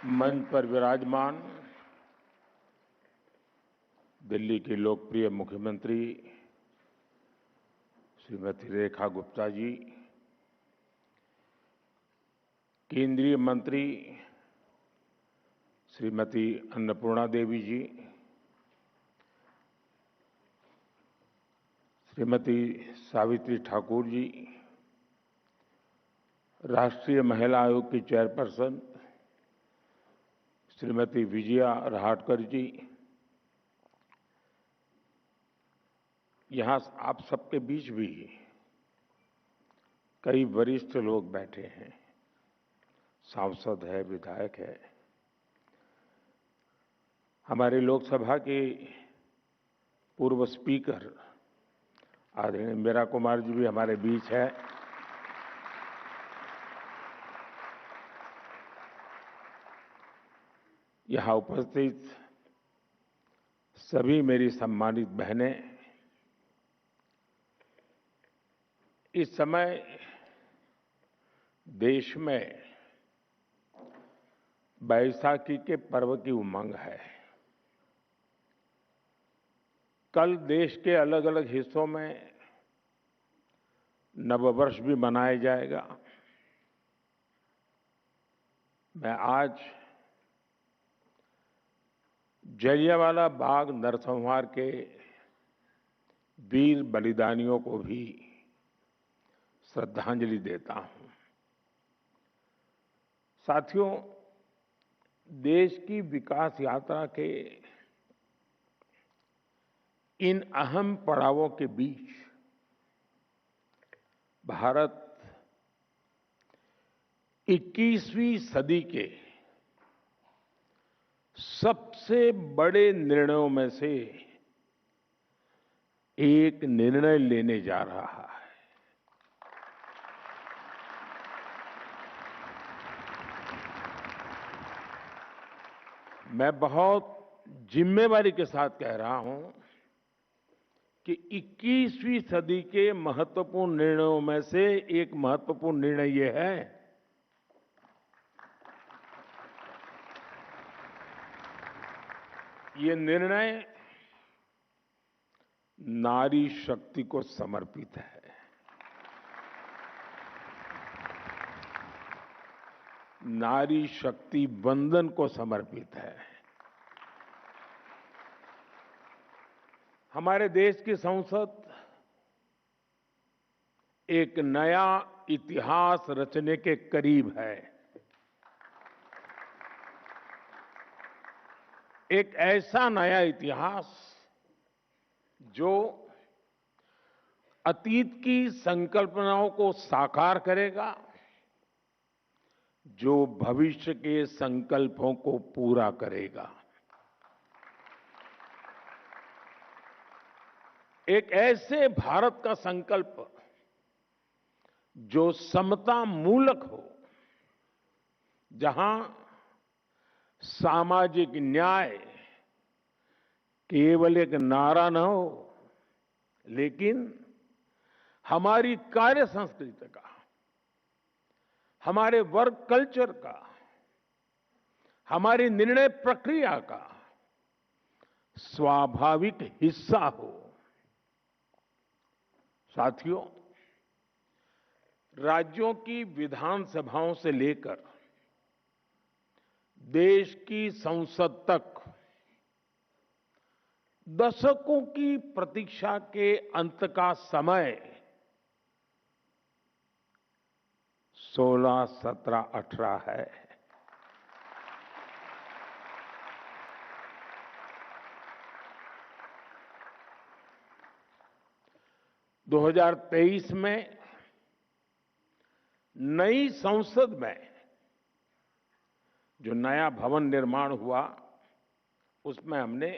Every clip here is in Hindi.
मंच पर विराजमान दिल्ली की लोकप्रिय मुख्यमंत्री श्रीमती रेखा गुप्ता जी, केंद्रीय मंत्री श्रीमती अन्नपूर्णा देवी जी, श्रीमती सावित्री ठाकुर जी, राष्ट्रीय महिला आयोग की चेयरपर्सन श्रीमती विजया रहाटकर जी, यहाँ आप सबके बीच भी कई वरिष्ठ लोग बैठे हैं, सांसद है, विधायक है। हमारे लोकसभा के पूर्व स्पीकर आदरणीय मीरा कुमार जी भी हमारे बीच है। यहाँ उपस्थित सभी मेरी सम्मानित बहनें, इस समय देश में बैसाखी के पर्व की उमंग है। कल देश के अलग अलग हिस्सों में नववर्ष भी मनाया जाएगा। मैं आज जलियांवाला बाग नरसंहार के वीर बलिदानियों को भी श्रद्धांजलि देता हूं। साथियों, देश की विकास यात्रा के इन अहम पड़ावों के बीच भारत 21वीं सदी के सबसे बड़े निर्णयों में से एक निर्णय लेने जा रहा है। मैं बहुत जिम्मेवारी के साथ कह रहा हूं कि 21वीं सदी के महत्वपूर्ण निर्णयों में से एक महत्वपूर्ण निर्णय ये है ये निर्णय नारी शक्ति को समर्पित है। नारी शक्ति वंदन को समर्पित है। हमारे देश की संसद एक नया इतिहास रचने के करीब है। एक ऐसा नया इतिहास जो अतीत की संकल्पनाओं को साकार करेगा, जो भविष्य के संकल्पों को पूरा करेगा। एक ऐसे भारत का संकल्प जो समता मूलक हो, जहां सामाजिक न्याय केवल एक नारा न हो, लेकिन हमारी कार्य संस्कृति का, हमारे वर्क कल्चर का, हमारी निर्णय प्रक्रिया का स्वाभाविक हिस्सा हो। साथियों, राज्यों की विधानसभाओं से लेकर देश की संसद तक दशकों की प्रतीक्षा के अंत का समय 16, 17, 18 है। दो 2023 में नई संसद में जो नया भवन निर्माण हुआ, उसमें हमने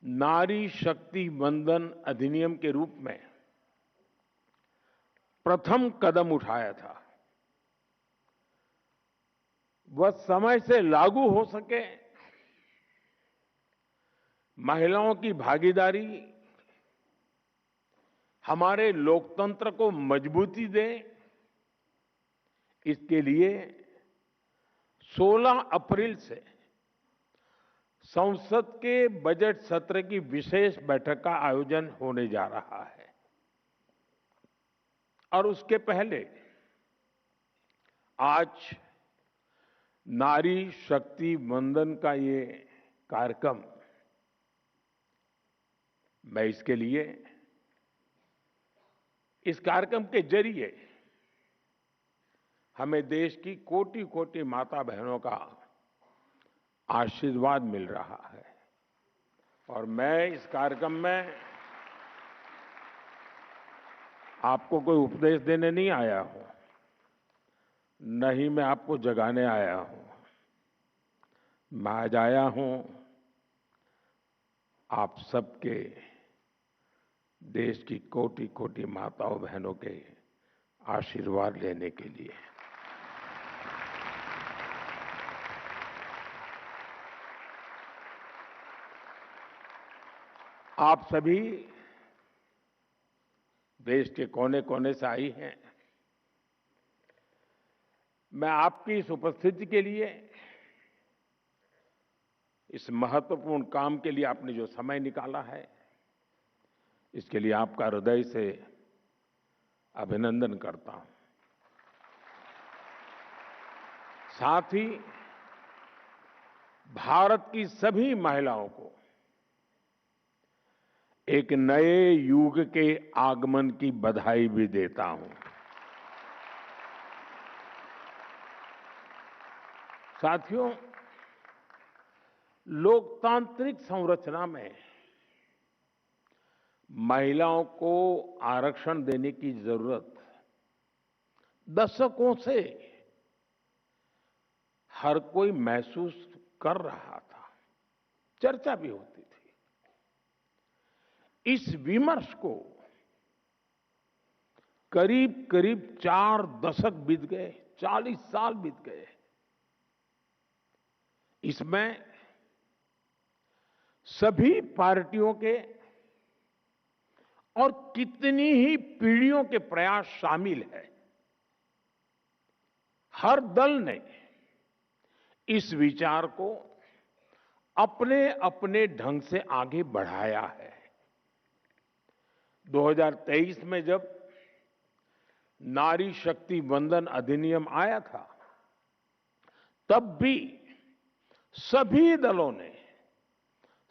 नारी शक्ति वंदन अधिनियम के रूप में प्रथम कदम उठाया था। वह समय से लागू हो सके, महिलाओं की भागीदारी हमारे लोकतंत्र को मजबूती दे, इसके लिए 16 अप्रैल से संसद के बजट सत्र की विशेष बैठक का आयोजन होने जा रहा है और उसके पहले आज नारी शक्ति वंदन का ये कार्यक्रम, मैं इसके लिए इस कार्यक्रम के जरिए हमें देश की कोटि कोटि माता बहनों का आशीर्वाद मिल रहा है और मैं इस कार्यक्रम में आपको कोई उपदेश देने नहीं आया हूं, न ही मैं आपको जगाने आया हूं। मैं आज आया हूं आप सबके, देश की कोटि कोटि माताओं बहनों के आशीर्वाद लेने के लिए। आप सभी देश के कोने कोने से आई हैं। मैं आपकी इस उपस्थिति के लिए, इस महत्वपूर्ण काम के लिए आपने जो समय निकाला है, इसके लिए आपका हृदय से अभिनंदन करता हूं। साथ ही भारत की सभी महिलाओं को एक नए युग के आगमन की बधाई भी देता हूं। साथियों, लोकतांत्रिक संरचना में महिलाओं को आरक्षण देने की जरूरत दशकों से हर कोई महसूस कर रहा था, चर्चा भी होती थी। इस विमर्श को करीब करीब 4 दशक बीत गए, 40 साल बीत गए। इसमें सभी पार्टियों के और कितनी ही पीढ़ियों के प्रयास शामिल है। हर दल ने इस विचार को अपने अपने ढंग से आगे बढ़ाया है। 2023 में जब नारी शक्ति वंदन अधिनियम आया था, तब भी सभी दलों ने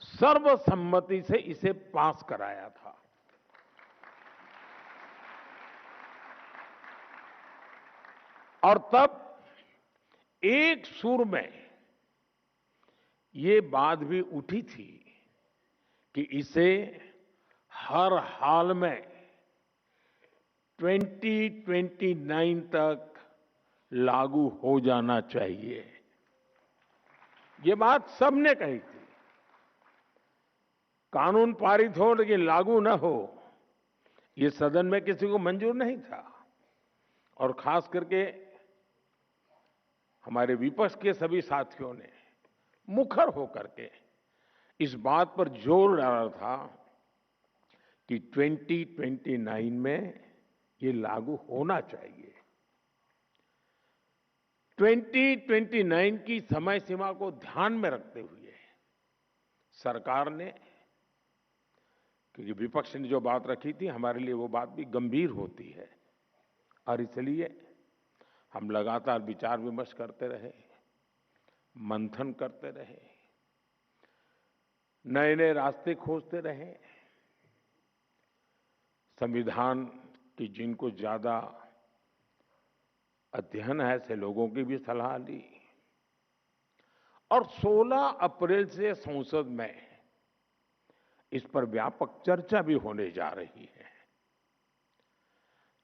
सर्वसम्मति से इसे पास कराया था। और तब एक सुर में ये बात भी उठी थी कि इसे हर हाल में 2029 तक लागू हो जाना चाहिए। ये बात सबने कही थी। कानून पारित हो लेकिन लागू न हो, ये सदन में किसी को मंजूर नहीं था। और खास करके हमारे विपक्ष के सभी साथियों ने मुखर होकर के इस बात पर जोर डाला था कि 2029 में ये लागू होना चाहिए। 2029 की समय सीमा को ध्यान में रखते हुए सरकार ने, क्योंकि विपक्ष ने जो बात रखी थी हमारे लिए वो बात भी गंभीर होती है, और इसलिए हम लगातार विचार विमर्श करते रहे, मंथन करते रहे, नए नए रास्ते खोजते रहे। संविधान की जिनको ज्यादा अध्ययन है ऐसे लोगों की भी सलाह ली और 16 अप्रैल से संसद में इस पर व्यापक चर्चा भी होने जा रही है।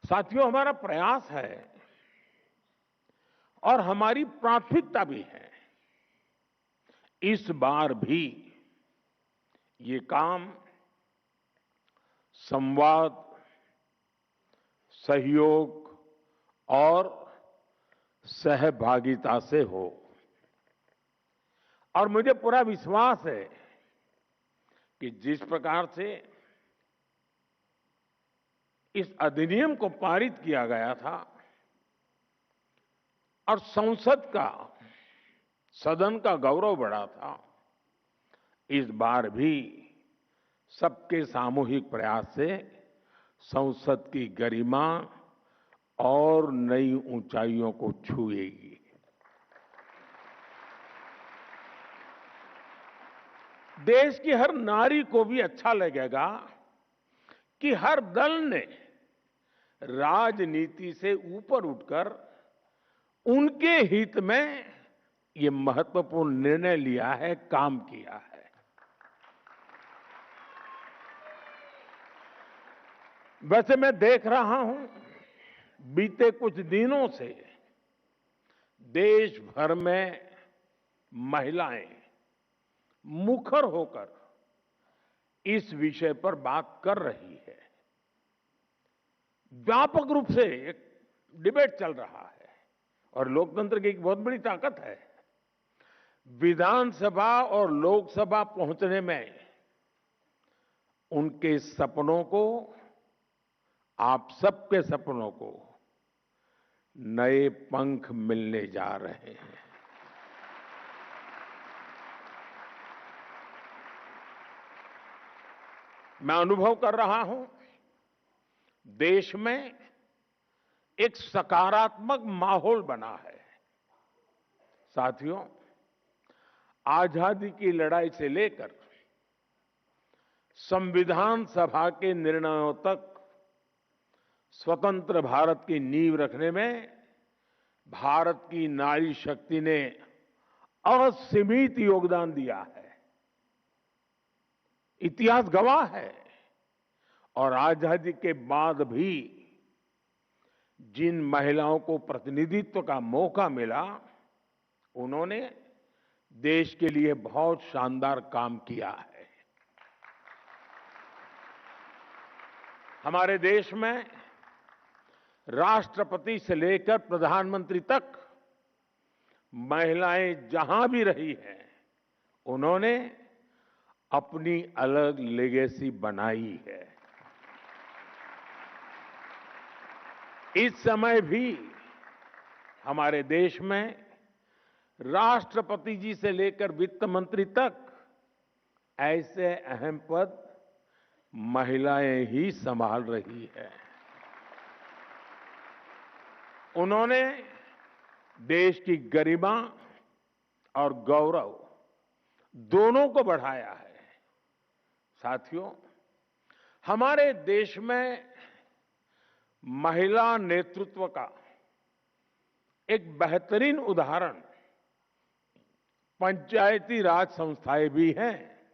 साथियों, हमारा प्रयास है और हमारी प्राथमिकता भी है, इस बार भी ये काम संवाद, सहयोग और सहभागिता से हो। और मुझे पूरा विश्वास है कि जिस प्रकार से इस अधिनियम को पारित किया गया था और संसद का सदन का गौरव बढ़ा था। इस बार भी सबके सामूहिक प्रयास से संसद की गरिमा और नई ऊंचाइयों को छुएगी। देश की हर नारी को भी अच्छा लगेगा कि हर दल ने राजनीति से ऊपर उठकर उनके हित में ये महत्वपूर्ण निर्णय लिया है, काम किया है। वैसे मैं देख रहा हूं, बीते कुछ दिनों से देश भर में महिलाएं मुखर होकर इस विषय पर बात कर रही है। व्यापक रूप से एक डिबेट चल रहा है और लोकतंत्र की एक बहुत बड़ी ताकत है। विधानसभा और लोकसभा पहुंचने में उनके सपनों को, आप सबके सपनों को नए पंख मिलने जा रहे हैं। मैं अनुभव कर रहा हूं, देश में एक सकारात्मक माहौल बना है। साथियों, आजादी की लड़ाई से लेकर संविधान सभा के निर्णयों तक स्वतंत्र भारत की नींव रखने में भारत की नारी शक्ति ने असीमित योगदान दिया है। इतिहास गवाह है। और आजादी के बाद भी जिन महिलाओं को प्रतिनिधित्व का मौका मिला, उन्होंने देश के लिए बहुत शानदार काम किया है। हमारे देश में राष्ट्रपति से लेकर प्रधानमंत्री तक महिलाएं जहां भी रही हैं, उन्होंने अपनी अलग लेगेसी बनाई है। इस समय भी हमारे देश में राष्ट्रपति जी से लेकर वित्त मंत्री तक ऐसे अहम पद महिलाएं ही संभाल रही है। उन्होंने देश की गरिमा और गौरव दोनों को बढ़ाया है। साथियों, हमारे देश में महिला नेतृत्व का एक बेहतरीन उदाहरण पंचायती राज संस्थाएं भी हैं।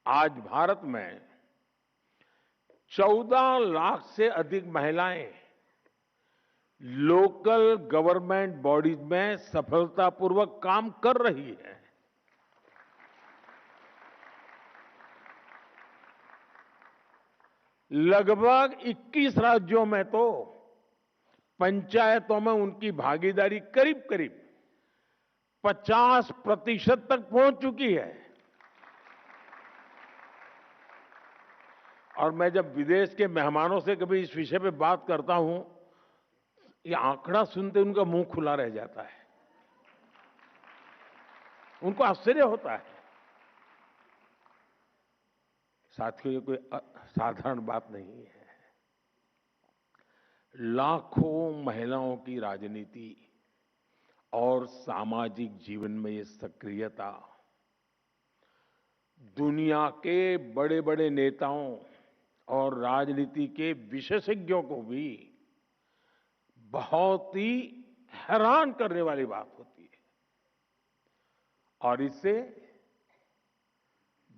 आज भारत में 14 लाख से अधिक महिलाएं लोकल गवर्नमेंट बॉडीज में सफलतापूर्वक काम कर रही हैं। लगभग 21 राज्यों में तो पंचायतों में उनकी भागीदारी करीब करीब 50% तक पहुंच चुकी है। और मैं जब विदेश के मेहमानों से कभी इस विषय पे बात करता हूं, ये आंकड़ा सुनते उनका मुंह खुला रह जाता है। उनको आश्चर्य होता है। साथियों, ये कोई साधारण बात नहीं है। लाखों महिलाओं की राजनीति और सामाजिक जीवन में ये सक्रियता दुनिया के बड़े बड़े नेताओं और राजनीति के विशेषज्ञों को भी बहुत ही हैरान करने वाली बात होती है। और इससे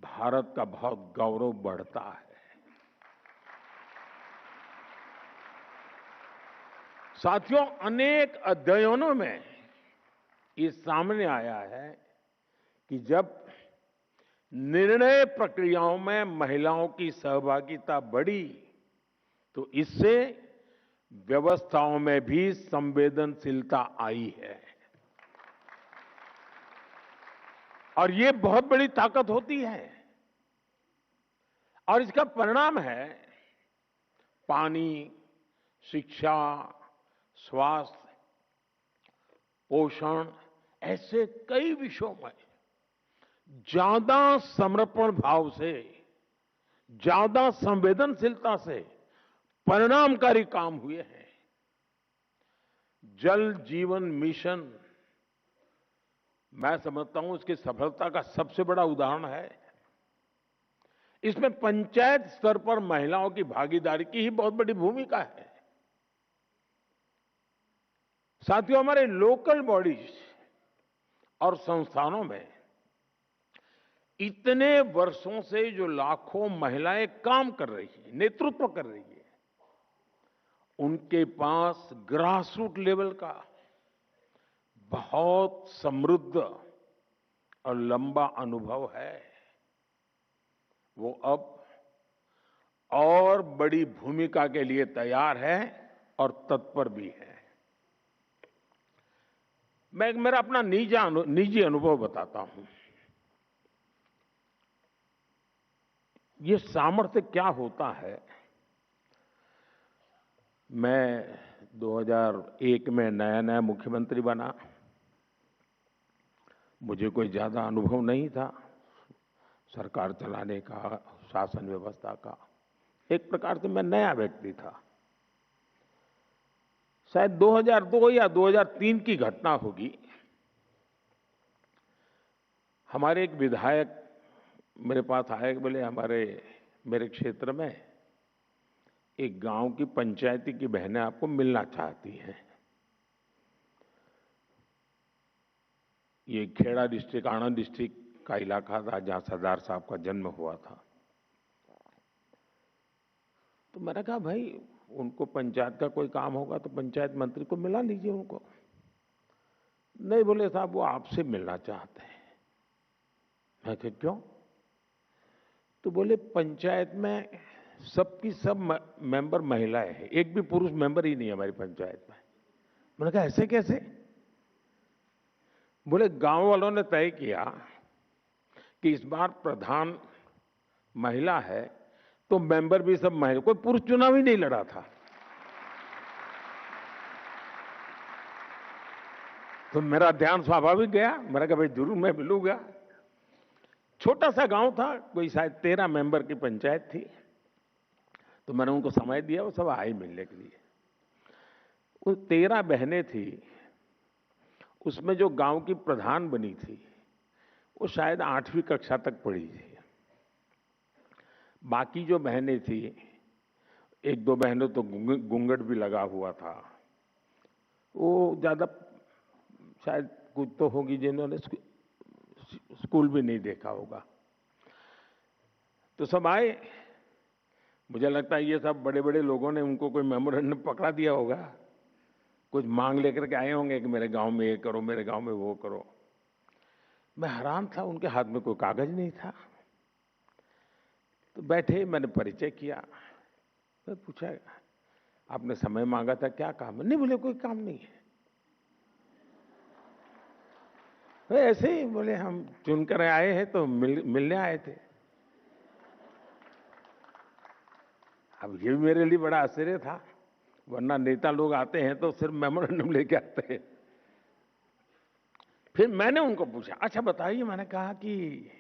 भारत का बहुत गौरव बढ़ता है। साथियों, अनेक अध्ययनों में ये सामने आया है कि जब निर्णय प्रक्रियाओं में महिलाओं की सहभागिता बढ़ी, तो इससे व्यवस्थाओं में भी संवेदनशीलता आई है। और ये बहुत बड़ी ताकत होती है। और इसका परिणाम है पानी, शिक्षा, स्वास्थ्य, पोषण ऐसे कई विषयों में ज्यादा समर्पण भाव से, ज्यादा संवेदनशीलता से परिणामकारी काम हुए हैं। जल जीवन मिशन, मैं समझता हूं इसकी सफलता का सबसे बड़ा उदाहरण है। इसमें पंचायत स्तर पर महिलाओं की भागीदारी की ही बहुत बड़ी भूमिका है। साथियों, हमारे लोकल बॉडीज और संस्थानों में इतने वर्षों से जो लाखों महिलाएं काम कर रही हैं, नेतृत्व कर रही है, उनके पास ग्रास रूट लेवल का बहुत समृद्ध और लंबा अनुभव है। वो अब और बड़ी भूमिका के लिए तैयार है और तत्पर भी है। मैं मेरा अपना निजी अनुभव बताता हूं। ये सामर्थ्य क्या होता है। मैं 2001 में नया नया मुख्यमंत्री बना। मुझे कोई ज्यादा अनुभव नहीं था सरकार चलाने का, शासन व्यवस्था का। एक प्रकार से मैं नया व्यक्ति था। शायद 2002 या 2003 की घटना होगी। हमारे एक विधायक मेरे पास आए, बोले मेरे क्षेत्र में एक गांव की पंचायती की बहनें आपको मिलना चाहती हैं। ये खेड़ा डिस्ट्रिक्ट, आनंद डिस्ट्रिक्ट का इलाका था जहां सरदार साहब का जन्म हुआ था। तो मैंने कहा भाई उनको पंचायत का कोई काम होगा तो पंचायत मंत्री को मिला लीजिए उनको। नहीं, बोले साहब वो आपसे मिलना चाहते हैं। मैं कहा क्यों? तो बोले पंचायत में सबकी सब मेंबर महिलाएं हैं, एक भी पुरुष मेंबर ही नहीं है हमारी पंचायत में। मैंने कहा ऐसे कैसे? बोले गांव वालों ने तय किया कि इस बार प्रधान महिला है तो मेंबर भी सब महिला, कोई पुरुष चुनाव ही नहीं लड़ा था। तो मेरा ध्यान स्वाभाविक गया। मैंने कहा भाई जरूर मैं मिलूंगा। छोटा सा गांव था, कोई शायद 13 मेंबर की पंचायत थी। तो मैंने उनको समय दिया, वो सब आए मिलने के लिए। वो 13 बहनें थी, उसमें जो गांव की प्रधान बनी थी वो शायद 8वीं कक्षा तक पढ़ी थी। बाकी जो बहनें थी, एक दो बहनों तो घूंघट भी लगा हुआ था। वो ज्यादा शायद कुछ तो होगी जिन्होंने स्कूल भी नहीं देखा होगा। तो सब आए। मुझे लगता है ये सब बड़े बड़े लोगों ने उनको कोई मेमोरेंडम पकड़ा दिया होगा, कुछ मांग लेकर के आए होंगे कि मेरे गांव में ये करो, मेरे गांव में वो करो। मैं हैरान था, उनके हाथ में कोई कागज नहीं था। तो बैठे, मैंने परिचय किया। मैं पूछा आपने समय मांगा था, क्या काम है? नहीं, बोले कोई काम नहीं है। ऐसे ही बोले हम चुनकर आए हैं तो मिलने आए थे। अब ये भी मेरे लिए बड़ा आश्चर्य था, वरना नेता लोग आते हैं तो सिर्फ मेमोरेंडम लेके आते हैं। फिर मैंने उनको पूछा, अच्छा बताइए, मैंने कहा कि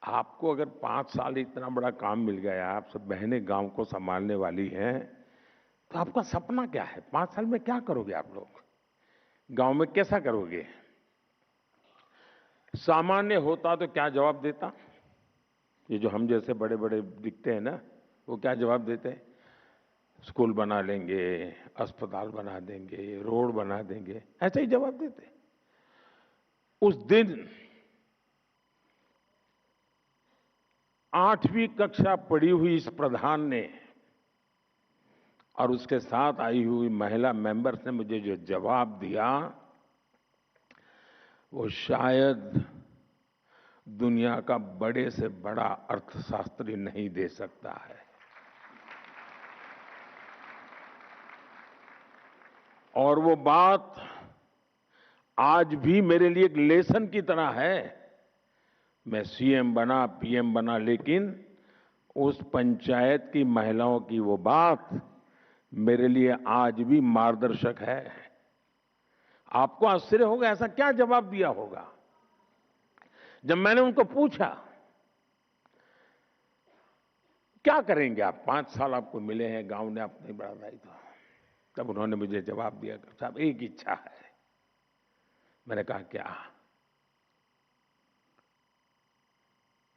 आपको अगर 5 साल इतना बड़ा काम मिल गया, आप सब बहनें गांव को संभालने वाली हैं, तो आपका सपना क्या है? 5 साल में क्या करोगे आप लोग? गांव में कैसा करोगे? सामान्य होता तो क्या जवाब देता? ये जो हम जैसे बड़े बड़े दिखते हैं ना, वो क्या जवाब देते हैं? स्कूल बना लेंगे, अस्पताल बना देंगे, रोड बना देंगे, ऐसे ही जवाब देते। उस दिन 8वीं कक्षा पढ़ी हुई इस प्रधान ने और उसके साथ आई हुई महिला मेंबर्स ने मुझे जो जवाब दिया, वो शायद दुनिया का बड़े से बड़ा अर्थशास्त्री नहीं दे सकता है। और वो बात आज भी मेरे लिए एक लेसन की तरह है। मैं सीएम बना, पीएम बना, लेकिन उस पंचायत की महिलाओं की वो बात मेरे लिए आज भी मार्गदर्शक है। आपको आश्चर्य होगा, ऐसा क्या जवाब दिया होगा। जब मैंने उनको पूछा क्या करेंगे आप, 5 साल आपको मिले हैं, गांव ने आपको नहीं बढ़ाया था, तब उन्होंने मुझे जवाब दिया, साहब एक इच्छा है। मैंने कहा क्या,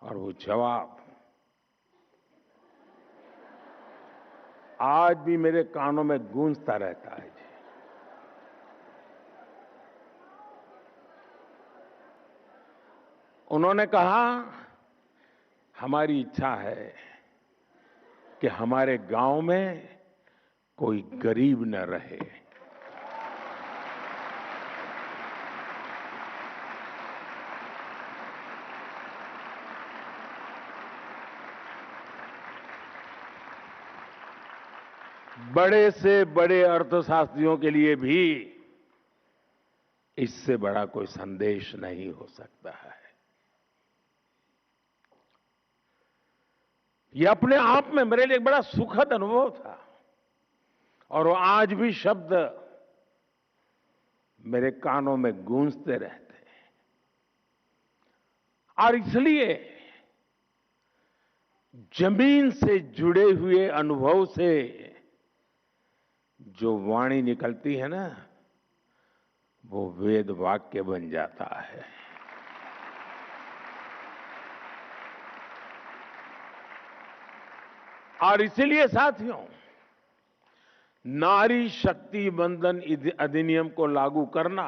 और वो जवाब आज भी मेरे कानों में गूंजता रहता है। उन्होंने कहा हमारी इच्छा है कि हमारे गांव में कोई गरीब न रहे। बड़े से बड़े अर्थशास्त्रियों के लिए भी इससे बड़ा कोई संदेश नहीं हो सकता है। यह अपने आप में मेरे लिए एक बड़ा सुखद अनुभव था, और वो आज भी शब्द मेरे कानों में गूंजते रहते हैं। और इसलिए जमीन से जुड़े हुए अनुभव से जो वाणी निकलती है ना, वो वेद वाक्य बन जाता है। और इसीलिए साथियों, नारी शक्ति वंदन अधिनियम को लागू करना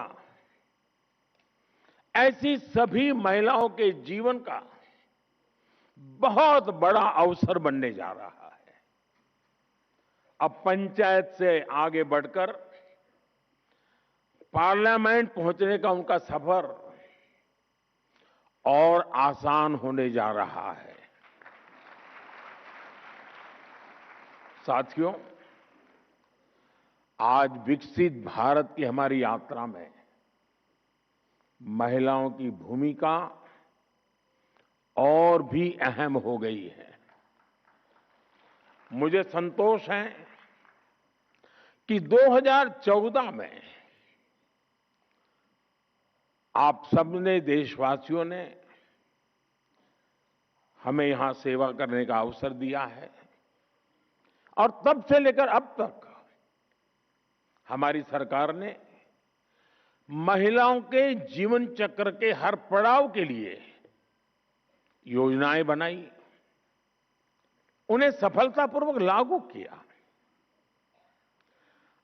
ऐसी सभी महिलाओं के जीवन का बहुत बड़ा अवसर बनने जा रहा है। अब पंचायत से आगे बढ़कर पार्लियामेंट पहुंचने का उनका सफर और आसान होने जा रहा है। साथियों, आज विकसित भारत की हमारी यात्रा में महिलाओं की भूमिका और भी अहम हो गई है। मुझे संतोष है कि 2014 में आप सबने, देशवासियों ने हमें यहां सेवा करने का अवसर दिया है, और तब से लेकर अब तक हमारी सरकार ने महिलाओं के जीवन चक्र के हर पड़ाव के लिए योजनाएं बनाई, उन्हें सफलतापूर्वक लागू किया।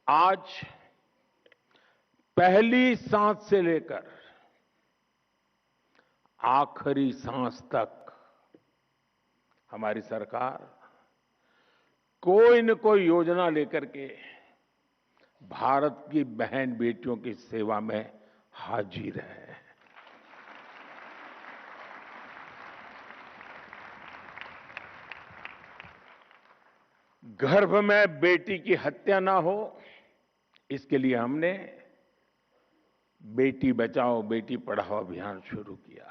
आज पहली सांस से लेकर आखिरी सांस तक हमारी सरकार कोई न कोई योजना लेकर के भारत की बहन बेटियों की सेवा में हाजिर है। गर्भ में बेटी की हत्या ना हो, इसके लिए हमने बेटी बचाओ बेटी पढ़ाओ अभियान शुरू किया।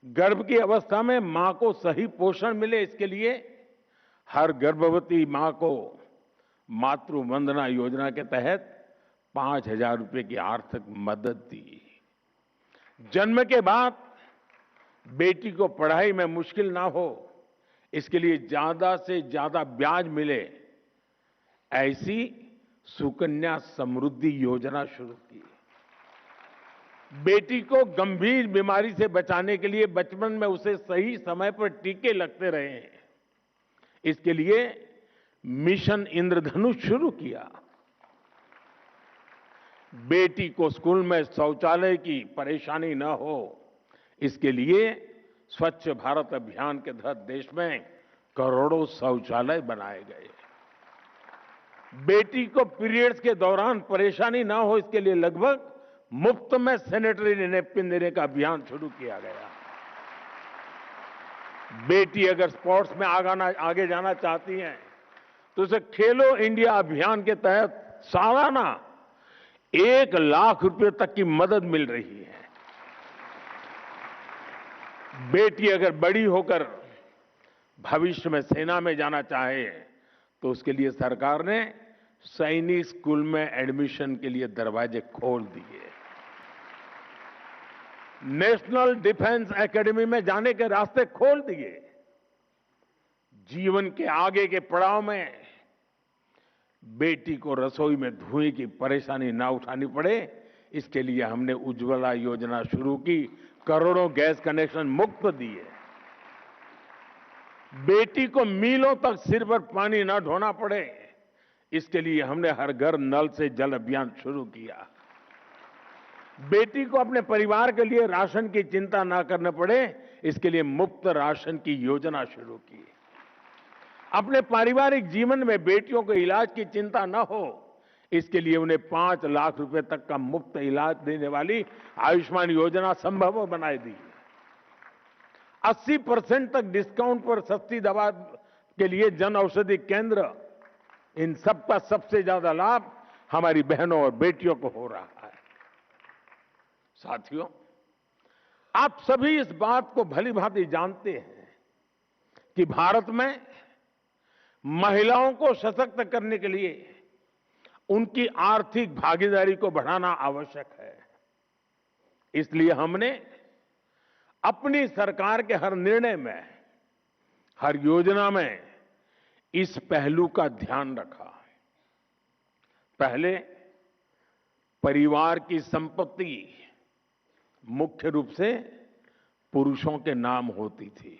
गर्भ की अवस्था में मां को सही पोषण मिले, इसके लिए हर गर्भवती मां को मातृ वंदना योजना के तहत 5,000 रुपए की आर्थिक मदद दी। जन्म के बाद बेटी को पढ़ाई में मुश्किल ना हो, इसके लिए ज्यादा से ज्यादा ब्याज मिले, ऐसी सुकन्या समृद्धि योजना शुरू की। बेटी को गंभीर बीमारी से बचाने के लिए बचपन में उसे सही समय पर टीके लगते रहे, इसके लिए मिशन इंद्रधनुष शुरू किया। बेटी को स्कूल में शौचालय की परेशानी न हो, इसके लिए स्वच्छ भारत अभियान के तहत देश में करोड़ों शौचालय बनाए गए। बेटी को पीरियड्स के दौरान परेशानी ना हो, इसके लिए लगभग मुफ्त में सैनिटरी नैपकिन देने का अभियान शुरू किया गया। बेटी अगर स्पोर्ट्स में आगे जाना चाहती हैं, तो उसे खेलो इंडिया अभियान के तहत सालाना 1 लाख रुपए तक की मदद मिल रही है। बेटी अगर बड़ी होकर भविष्य में सेना में जाना चाहे, तो उसके लिए सरकार ने सैनिक स्कूल में एडमिशन के लिए दरवाजे खोल दिए, नेशनल डिफेंस एकेडमी में जाने के रास्ते खोल दिए। जीवन के आगे के पड़ाव में बेटी को रसोई में धुएं की परेशानी ना उठानी पड़े, इसके लिए हमने उज्ज्वला योजना शुरू की, करोड़ों गैस कनेक्शन मुफ्त दिए। बेटी को मीलों तक सिर पर पानी ना ढोना पड़े, इसके लिए हमने हर घर नल से जल अभियान शुरू किया। बेटी को अपने परिवार के लिए राशन की चिंता ना करने पड़े, इसके लिए मुफ्त राशन की योजना शुरू की। अपने पारिवारिक जीवन में बेटियों को इलाज की चिंता न हो, इसके लिए उन्हें 5 लाख रुपए तक का मुफ्त इलाज देने वाली आयुष्मान योजना संभव बनाई दी। 80% तक डिस्काउंट पर सस्ती दवा के लिए जन औषधि केंद्र, इन सब का सबसे ज्यादा लाभ हमारी बहनों और बेटियों को हो रहा है। साथियों, आप सभी इस बात को भली भांति जानते हैं कि भारत में महिलाओं को सशक्त करने के लिए उनकी आर्थिक भागीदारी को बढ़ाना आवश्यक है। इसलिए हमने अपनी सरकार के हर निर्णय में, हर योजना में इस पहलू का ध्यान रखा। पहले परिवार की संपत्ति मुख्य रूप से पुरुषों के नाम होती थी।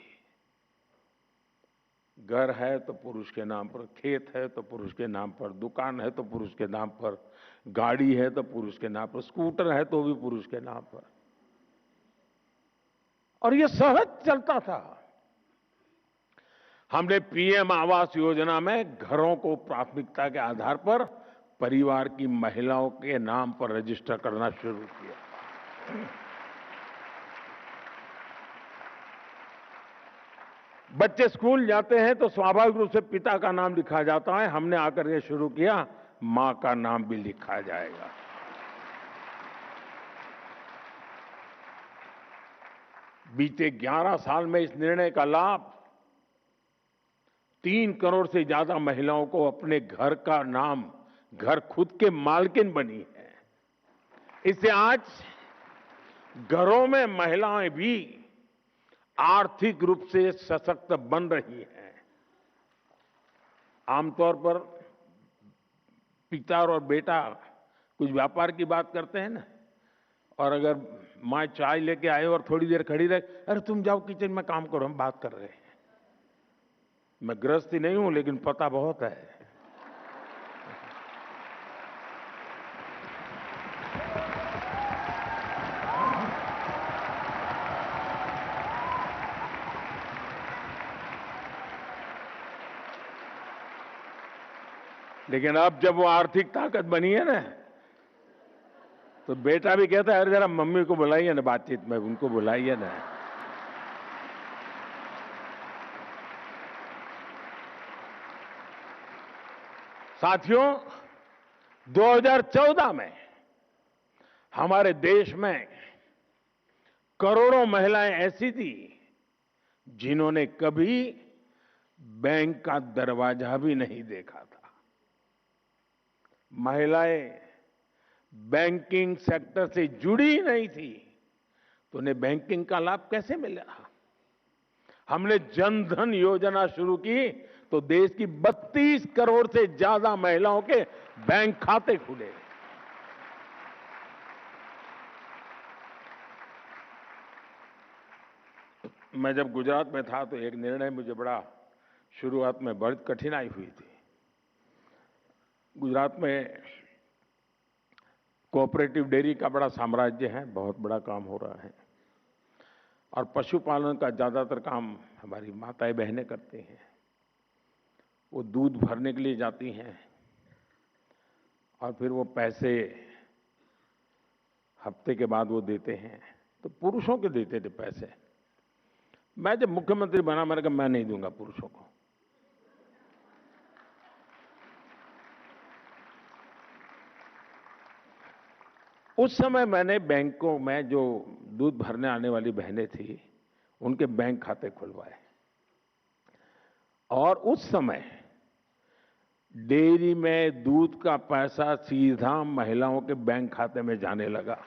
घर है तो पुरुष के नाम पर, खेत है तो पुरुष के नाम पर, दुकान है तो पुरुष के नाम पर, गाड़ी है तो पुरुष के नाम पर, स्कूटर है तो भी पुरुष के नाम पर, और यह सहज चलता था। हमने पीएम आवास योजना में घरों को प्राथमिकता के आधार पर परिवार की महिलाओं के नाम पर रजिस्टर करना शुरू किया। बच्चे स्कूल जाते हैं तो स्वाभाविक रूप से पिता का नाम लिखा जाता है। हमने आकर ये शुरू किया, मां का नाम भी लिखा जाएगा। बीते 11 साल में इस निर्णय का लाभ 3 करोड़ से ज्यादा महिलाओं को अपने घर का नाम, घर खुद के मालकिन बनी है। इससे आज घरों में महिलाएं भी आर्थिक रूप से सशक्त बन रही हैं। आमतौर पर पिता और बेटा कुछ व्यापार की बात करते हैं ना, और अगर माँ चाय लेके आए और थोड़ी देर खड़ी रहे, अरे तुम जाओ किचन में काम करो, हम बात कर रहे हैं। मैं गृहस्थी नहीं हूं, लेकिन पता बहुत है। लेकिन अब जब वो आर्थिक ताकत बनी है ना, तो बेटा भी कहता है, अरे जरा मम्मी को बुलाइए ना बातचीत में, उनको बुलाइए ना। साथियों, 2014 में हमारे देश में करोड़ों महिलाएं ऐसी थी जिन्होंने कभी बैंक का दरवाजा भी नहीं देखा था। महिलाएं बैंकिंग सेक्टर से जुड़ी ही नहीं थी, तो उन्हें बैंकिंग का लाभ कैसे मिला? हमने जन धन योजना शुरू की तो देश की 32 करोड़ से ज्यादा महिलाओं के बैंक खाते खुले। मैं जब गुजरात में था तो एक निर्णय मुझे बड़ा, शुरुआत में बड़ी कठिनाई हुई थी। गुजरात में कोऑपरेटिव डेयरी का बड़ा साम्राज्य है, बहुत बड़ा काम हो रहा है, और पशुपालन का ज्यादातर काम हमारी माताएं बहनें करती हैं। वो दूध भरने के लिए जाती हैं और फिर वो पैसे हफ्ते के बाद वो देते हैं, तो पुरुषों के देते थे पैसे। मैं जब मुख्यमंत्री बना, मैंने कहा मैं नहीं दूंगा पुरुषों को। उस समय मैंने बैंकों में जो दूध भरने आने वाली बहनें थी, उनके बैंक खाते खुलवाए, और उस समय डेयरी में दूध का पैसा सीधा महिलाओं के बैंक खाते में जाने लगा।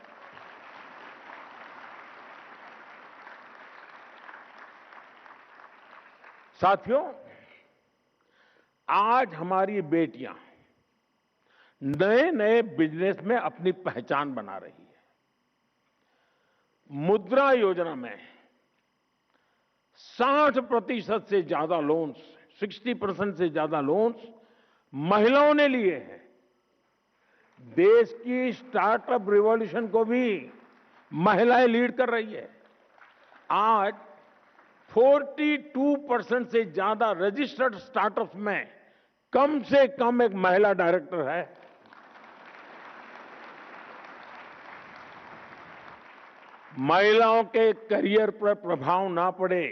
साथियों, आज हमारी बेटियां नए नए बिजनेस में अपनी पहचान बना रही है। मुद्रा योजना में 60% से ज्यादा लोन्स, 60% से ज्यादा लोन्स महिलाओं ने लिए हैं। देश की स्टार्टअप रिवॉल्यूशन को भी महिलाएं लीड कर रही है। आज 42% से ज्यादा रजिस्टर्ड स्टार्टअप्स में कम से कम एक महिला डायरेक्टर है। महिलाओं के करियर पर प्रभाव ना पड़े,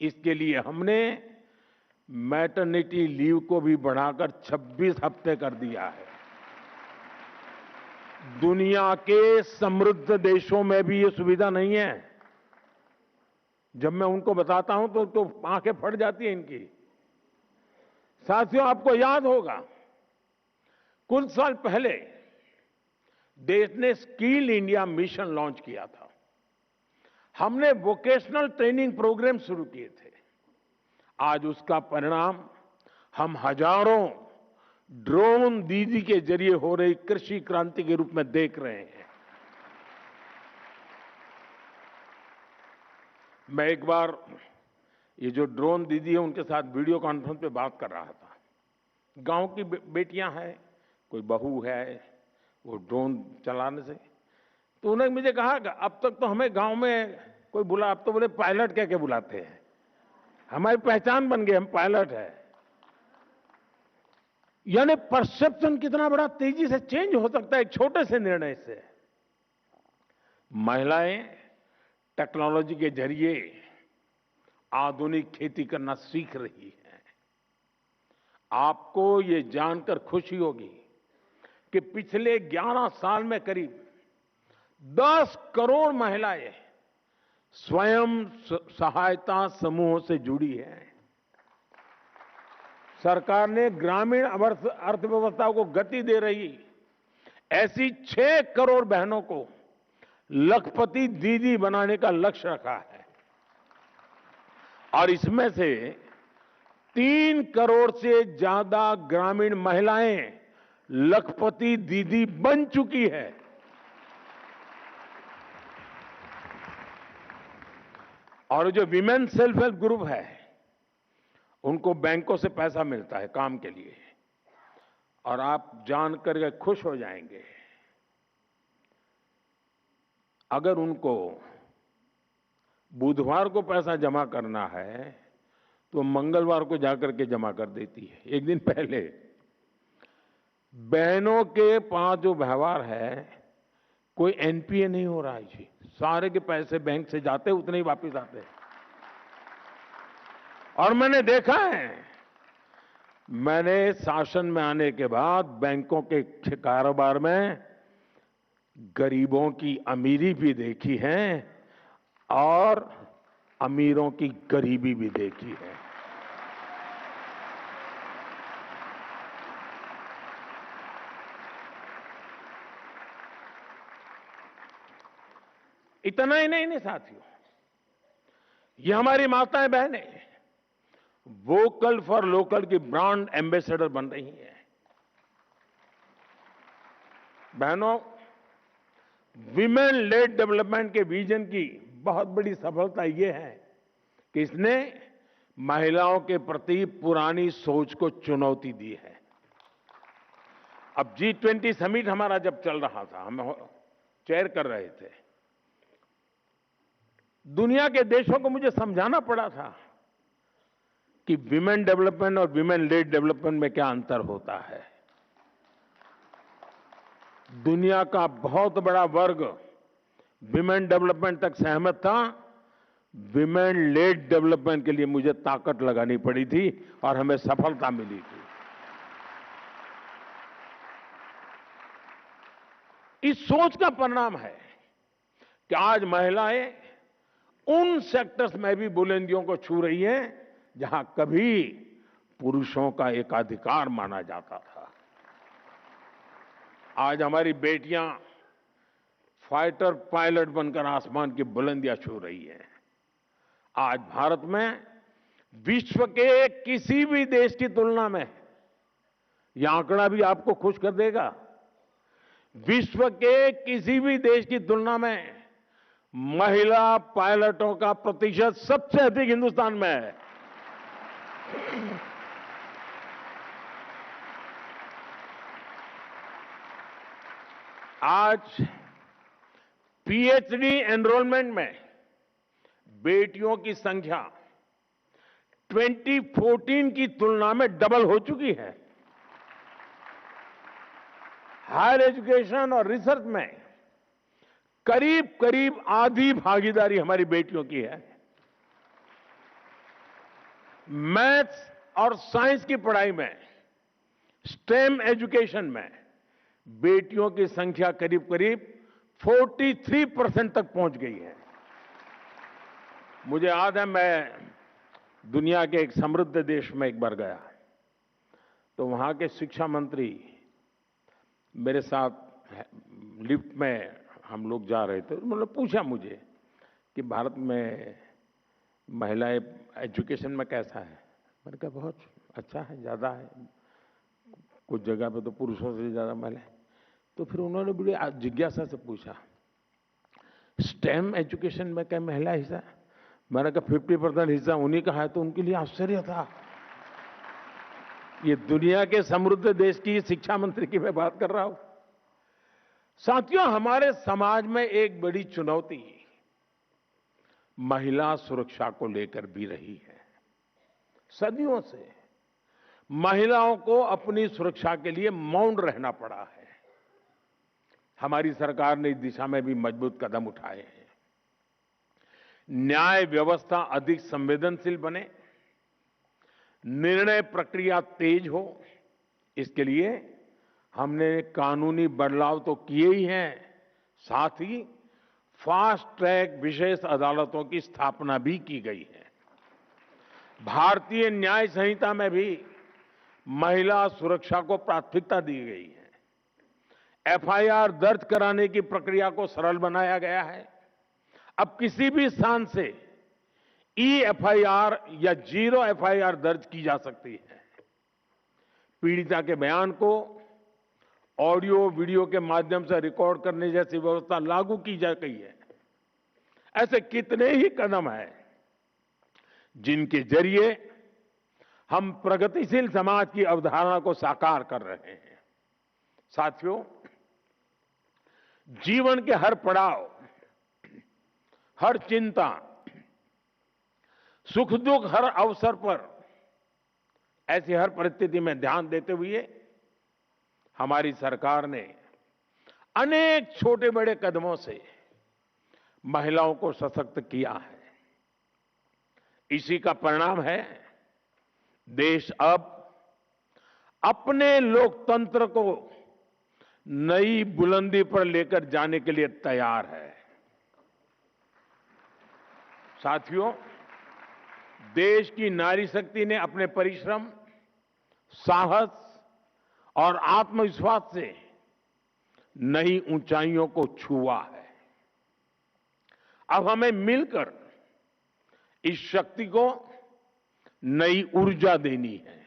इसके लिए हमने मैटरनिटी लीव को भी बढ़ाकर 26 हफ्ते कर दिया है। दुनिया के समृद्ध देशों में भी ये सुविधा नहीं है। जब मैं उनको बताता हूं तो आंखें फट जाती हैं इनकी। साथियों, आपको याद होगा कुछ साल पहले देश ने स्किल इंडिया मिशन लॉन्च किया था। हमने वोकेशनल ट्रेनिंग प्रोग्राम शुरू किए थे। आज उसका परिणाम हम हजारों ड्रोन दीदी के जरिए हो रही कृषि क्रांति के रूप में देख रहे हैं। मैं एक बार ये जो ड्रोन दीदी है उनके साथ वीडियो कॉन्फ्रेंस पे बात कर रहा था। गांव की बेटियां हैं, कोई बहू है, वो ड्रोन चलाने से, तो उन्होंने मुझे कहा कि अब तक तो हमें गांव में कोई बुला, अब तो बोले पायलट कह के बुलाते हैं, हमारी पहचान बन गई, हम पायलट है। यानी परसेप्शन कितना बड़ा तेजी से चेंज हो सकता है एक छोटे से निर्णय से। महिलाएं टेक्नोलॉजी के जरिए आधुनिक खेती करना सीख रही है। आपको ये जानकर खुशी होगी कि पिछले 11 साल में करीब 10 करोड़ महिलाएं स्वयं सहायता समूहों से जुड़ी हैं। सरकार ने ग्रामीण अर्थव्यवस्था को गति दे रही ऐसी 6 करोड़ बहनों को लखपति दीदी बनाने का लक्ष्य रखा है और इसमें से 3 करोड़ से ज्यादा ग्रामीण महिलाएं लखपति दीदी बन चुकी है। और जो विमेन सेल्फ हेल्प ग्रुप है उनको बैंकों से पैसा मिलता है काम के लिए। और आप जानकर के खुश हो जाएंगे, अगर उनको बुधवार को पैसा जमा करना है तो मंगलवार को जाकर के जमा कर देती है, एक दिन पहले। बहनों के पास जो व्यवहार है, कोई एनपीए नहीं हो रहा है जी, सारे के पैसे बैंक से जाते उतने ही वापस आते हैं। और मैंने देखा है, मैंने शासन में आने के बाद बैंकों के कारोबार में गरीबों की अमीरी भी देखी है और अमीरों की गरीबी भी देखी है। इतना ही नहीं साथियों, ये हमारी माताएं बहनें वोकल फॉर लोकल की ब्रांड एम्बेसडर बन रही हैं। बहनों, विमेन लेड डेवलपमेंट के विजन की बहुत बड़ी सफलता यह है कि इसने महिलाओं के प्रति पुरानी सोच को चुनौती दी है। अब G20 समिट हमारा जब चल रहा था, हम चेयर कर रहे थे, दुनिया के देशों को मुझे समझाना पड़ा था कि विमेन डेवलपमेंट और विमेन लेड डेवलपमेंट में क्या अंतर होता है। दुनिया का बहुत बड़ा वर्ग विमेन डेवलपमेंट तक सहमत था, विमेन लेड डेवलपमेंट के लिए मुझे ताकत लगानी पड़ी थी और हमें सफलता मिली थी। इस सोच का परिणाम है कि आज महिलाएं उन सेक्टर्स में भी बुलंदियों को छू रही हैं जहां कभी पुरुषों का एकाधिकार माना जाता था। आज हमारी बेटियां फाइटर पायलट बनकर आसमान की बुलंदियां छू रही हैं। आज भारत में विश्व के किसी भी देश की तुलना में, यह आंकड़ा भी आपको खुश कर देगा, विश्व के किसी भी देश की तुलना में महिला पायलटों का प्रतिशत सबसे अधिक हिंदुस्तान में है। आज पीएचडी एनरोलमेंट में बेटियों की संख्या 2014 की तुलना में डबल हो चुकी है। हायर एजुकेशन और रिसर्च में करीब करीब आधी भागीदारी हमारी बेटियों की है। मैथ्स और साइंस की पढ़ाई में, स्टेम एजुकेशन में बेटियों की संख्या करीब करीब 43% तक पहुंच गई है। मुझे याद है, मैं दुनिया के एक समृद्ध देश में एक बार गया, तो वहां के शिक्षा मंत्री मेरे साथ लिफ्ट में हम लोग जा रहे थे। मतलब पूछा मुझे कि भारत में महिलाएं एजुकेशन में कैसा है। मैंने कहा बहुत अच्छा है, ज़्यादा है, कुछ जगह पे तो पुरुषों से ज़्यादा महिलाएं। तो फिर उन्होंने बड़ी जिज्ञासा से पूछा, स्टेम एजुकेशन में क्या महिला हिस्सा? मैंने कहा 50% हिस्सा उन्हीं का है। तो उनके लिए आश्चर्य था। ये दुनिया के समृद्ध देश की शिक्षा मंत्री की मैं बात कर रहा हूं। साथियों, हमारे समाज में एक बड़ी चुनौती महिला सुरक्षा को लेकर भी रही है। सदियों से महिलाओं को अपनी सुरक्षा के लिए मौन रहना पड़ा है। हमारी सरकार ने इस दिशा में भी मजबूत कदम उठाए हैं। न्याय व्यवस्था अधिक संवेदनशील बने, निर्णय प्रक्रिया तेज हो, इसके लिए हमने कानूनी बदलाव तो किए ही हैं, साथ ही फास्ट ट्रैक विशेष अदालतों की स्थापना भी की गई है। भारतीय न्याय संहिता में भी महिला सुरक्षा को प्राथमिकता दी गई है। एफआईआर दर्ज कराने की प्रक्रिया को सरल बनाया गया है। अब किसी भी स्थान से ई-एफआईआर या जीरो एफआईआर दर्ज की जा सकती है। पीड़िता के बयान को ऑडियो वीडियो के माध्यम से रिकॉर्ड करने जैसी व्यवस्था लागू की जा गई है। ऐसे कितने ही कदम हैं जिनके जरिए हम प्रगतिशील समाज की अवधारणा को साकार कर रहे हैं। साथियों, जीवन के हर पड़ाव, हर चिंता, सुख दुख, हर अवसर पर ऐसी हर परिस्थिति में ध्यान देते हुए हमारी सरकार ने अनेक छोटे बड़े कदमों से महिलाओं को सशक्त किया है। इसी का परिणाम है देश अब अपने लोकतंत्र को नई बुलंदी पर लेकर जाने के लिए तैयार है। साथियों, देश की नारी शक्ति ने अपने परिश्रम, साहस और आत्मविश्वास से नई ऊंचाइयों को छुआ है। अब हमें मिलकर इस शक्ति को नई ऊर्जा देनी है।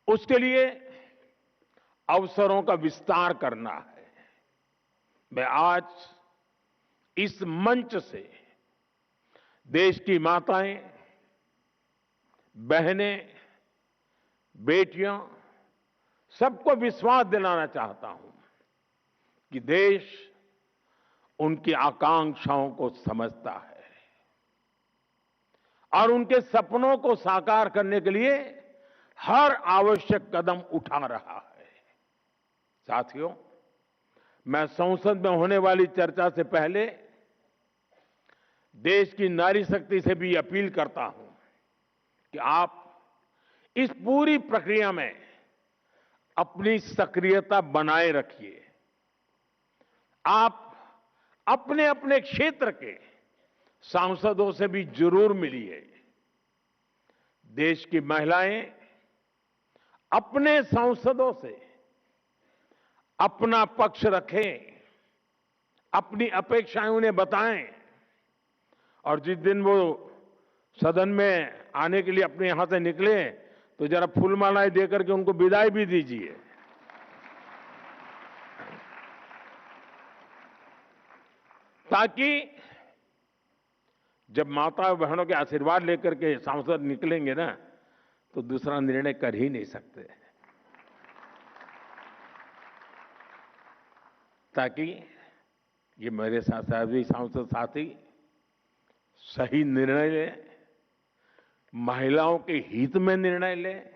उसके लिए अवसरों का विस्तार करना है। मैं आज इस मंच से देश की माताएं, बहनें, बेटियां सबको विश्वास दिलाना चाहता हूं कि देश उनकी आकांक्षाओं को समझता है और उनके सपनों को साकार करने के लिए हर आवश्यक कदम उठा रहा है। साथियों, मैं संसद में होने वाली चर्चा से पहले देश की नारी शक्ति से भी अपील करता हूं कि आप इस पूरी प्रक्रिया में अपनी सक्रियता बनाए रखिए। आप अपने अपने क्षेत्र के सांसदों से भी जरूर मिलिए। देश की महिलाएं अपने सांसदों से अपना पक्ष रखें, अपनी अपेक्षाएं उन्हें बताएं और जिस दिन वो सदन में आने के लिए अपने यहां से निकले तो जरा फूलमालाएं देकर के उनको विदाई भी दीजिए। ताकि जब माता बहनों के आशीर्वाद लेकर के सांसद निकलेंगे ना तो दूसरा निर्णय कर ही नहीं सकते, ताकि ये मेरे साथ सभी सांसद साथी सही निर्णय लें, महिलाओं के हित में निर्णय लें,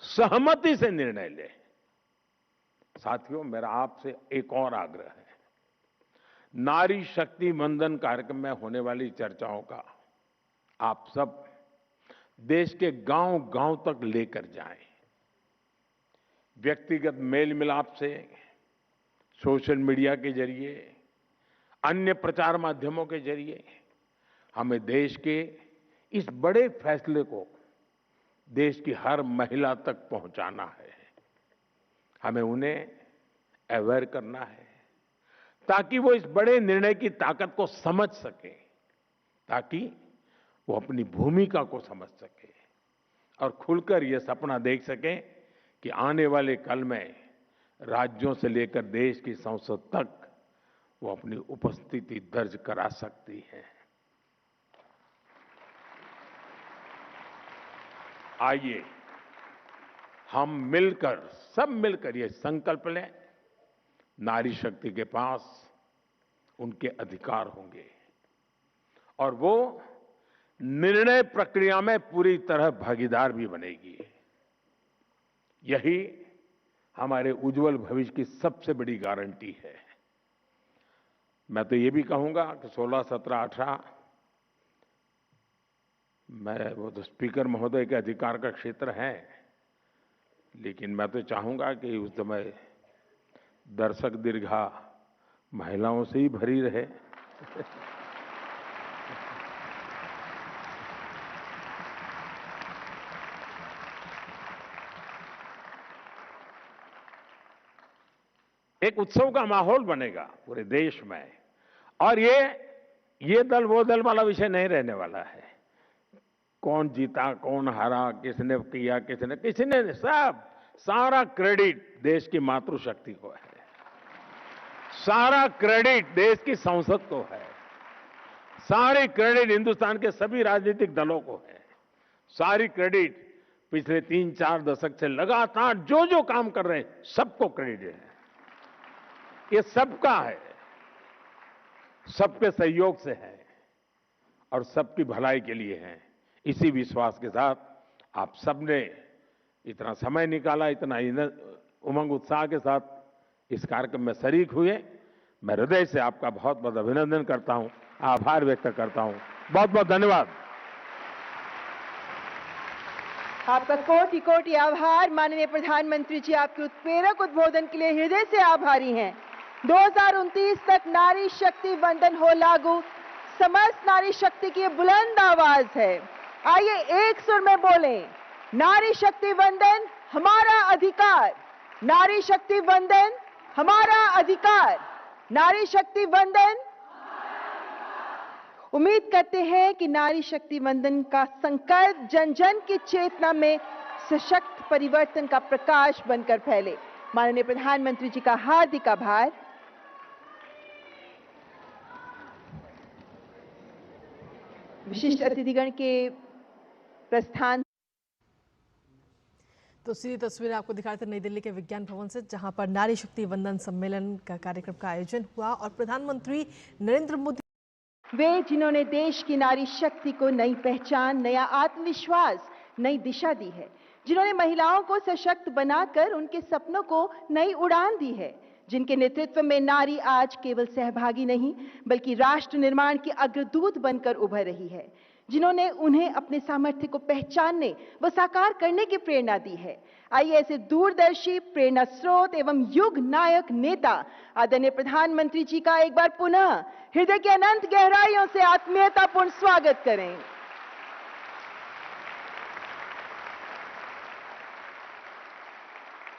सहमति से निर्णय लें। साथियों, मेरा आपसे एक और आग्रह है। नारी शक्ति वंदन कार्यक्रम में होने वाली चर्चाओं का आप सब देश के गांव-गांव तक लेकर जाएं। व्यक्तिगत मेल मिलाप से, सोशल मीडिया के जरिए, अन्य प्रचार माध्यमों के जरिए हमें देश के इस बड़े फैसले को देश की हर महिला तक पहुंचाना है। हमें उन्हें अवेयर करना है ताकि वो इस बड़े निर्णय की ताकत को समझ सके, ताकि वो अपनी भूमिका को समझ सके और खुलकर ये सपना देख सके कि आने वाले कल में राज्यों से लेकर देश की संसद तक वो अपनी उपस्थिति दर्ज करा सकती है। आइए हम मिलकर, सब मिलकर ये संकल्प लें, नारी शक्ति के पास उनके अधिकार होंगे और वो निर्णय प्रक्रिया में पूरी तरह भागीदार भी बनेगी। यही हमारे उज्जवल भविष्य की सबसे बड़ी गारंटी है। मैं तो ये भी कहूंगा कि 16, 17, 18 मैं वो तो स्पीकर महोदय के अधिकार का क्षेत्र है, लेकिन मैं तो चाहूंगा कि उस समय दर्शक दीर्घा महिलाओं से ही भरी रहे। एक उत्सव का माहौल बनेगा पूरे देश में और ये दल वो दल वाला विषय नहीं रहने वाला है। कौन जीता, कौन हारा, किसने किया, किसने सब, सारा क्रेडिट देश की मातृशक्ति को है, सारा क्रेडिट देश की संसद को है, सारी क्रेडिट हिंदुस्तान के सभी राजनीतिक दलों को है, सारी क्रेडिट पिछले 3-4 दशक से लगातार जो जो काम कर रहे हैं सबको क्रेडिट है। ये सबका है, सबके सहयोग से है और सबकी भलाई के लिए है। इसी विश्वास के साथ आप सबने इतना समय निकाला, इतना उमंग उत्साह के साथ इस कार्यक्रम में शरीक हुए। मैं हृदय से आपका बहुत बहुत अभिनंदन करता हूं, आभार व्यक्त करता हूं। बहुत बहुत धन्यवाद। आपका कोटि कोटि आभार। माननीय प्रधानमंत्री जी आपके उत्प्रेरक उद्बोधन के लिए हृदय से आभारी हैं। 2029 तक नारी शक्ति वंदन हो लागू, समस्त नारी शक्ति की बुलंद आवाज है। आइए एक सुर में बोलें, नारी शक्ति वंदन हमारा अधिकार, नारी शक्ति वंदन हमारा अधिकार, नारी शक्ति वंदन। उम्मीद करते हैं कि नारी शक्ति वंदन का संकल्प जन जन की चेतना में सशक्त परिवर्तन का प्रकाश बनकर फैले। माननीय प्रधानमंत्री जी का हार्दिक आभार। विशिष्ट अतिथिगण के प्रस्थान। तो सीधी तस्वीरें आपको दिखाते नई दिल्ली के विज्ञान भवन से, जहां पर नारी शक्ति वंदन सम्मेलन का कार्यक्रम का आयोजन हुआ और प्रधानमंत्री नरेंद्र मोदी, वे जिन्होंने देश की नारी शक्ति को नई पहचान, नया आत्मविश्वास, नई दिशा दी है, जिन्होंने महिलाओं को सशक्त बनाकर उनके सपनों को नई उड़ान दी है, जिनके नेतृत्व में नारी आज केवल सहभागी नहीं बल्कि राष्ट्र निर्माण की अग्रदूत बनकर उभर रही है, जिन्होंने उन्हें अपने सामर्थ्य को पहचानने व साकार करने की प्रेरणा दी है। आइए ऐसे दूरदर्शी, प्रेरणा स्रोत एवं युग नायक नेता आदरणीय प्रधानमंत्री जी का एक बार पुनः हृदय की अनंत गहराइयों से आत्मीयतापूर्ण स्वागत करें।